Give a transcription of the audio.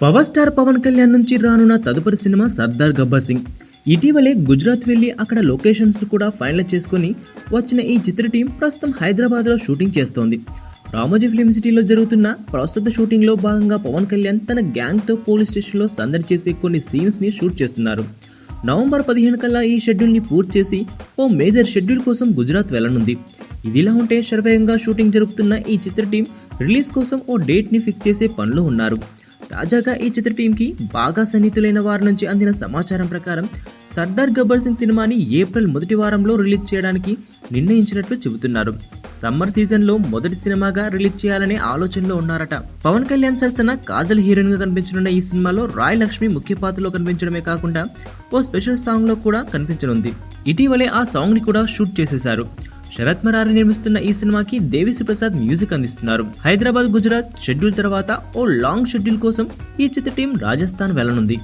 Power star Pawan Kalyan నుంచి రానున్న తదుపరి సినిమా సర్దార్ గబ్బర్ సింగ్. ఇటీవలే గుజరాత్ వెళ్లి అక్కడ లొకేషన్స్ కూడా ఫైనల్ చేసుకుని వచ్చిన ఈ చిత్ర టీం ప్రస్తుతం హైదరాబాద్లో షూటింగ్ చేస్తోంది. రామోజీ ఫిల్మ్ సిటీలో జరుగుతున్న ప్రస్తుత షూటింగ్లో భాగంగా పవన్ కళ్యాణ్ తన గ్యాంగ్తో పోలీస్ స్టేషన్లో సందడి చేసే కొన్ని సీన్స్ని షూట్ చేస్తున్నారు. నవంబర్ 15 కల్లా ఈ షెడ్యూల్ని పూర్తి చేసి ఓ మేజర్ షెడ్యూల్ కోసం గుజరాత్ వెళ్లనుంది. ఇదిలా ఉంటే శరవేగంగా షూటింగ్ జరుపుతున్న ఈ చిత్ర టీం రిలీజ్ కోసం ఓ డేట్ని ఫిక్స్ చేసే పనిలో ఉన్నారు. తాజాగా ఈ చిత్ర టీంకి బాగా సన్నిహితులైన వారి నుంచి అందిన సమాచారం ప్రకారం సర్దార్ గబ్బర్ సింగ్ సినిమాని ఏప్రిల్ మొదటి వారంలో రిలీజ్ చేయడానికి నిర్ణయించినట్లు చెబుతున్నారు. సమ్మర్ సీజన్లో మొదటి సినిమాగా రిలీజ్ చేయాలనే ఆలోచనలో ఉన్నారట. పవన్ కళ్యాణ్ సరసన కాజల్ హీరోయిన్ గా కనిపించనున్న ఈ సినిమాలో రాయ్ లక్ష్మి ముఖ్య పాత్రలో కనిపించడమే కాకుండా ఓ స్పెషల్ సాంగ్ లో కూడా కనిపించనుంది. ఇటీవలే ఆ సాంగ్ ని కూడా షూట్ చేసేశారు. శరత్ మరారి నిర్మిస్తున్న ఈ సినిమాకి దేవిశ్రీ ప్రసాద్ మ్యూజిక్ అందిస్తున్నారు. హైదరాబాద్ గుజరాత్ షెడ్యూల్ తర్వాత ఓ లాంగ్ షెడ్యూల్ కోసం ఈ చిత్ర టీం రాజస్థాన్ వెళ్లనుంది.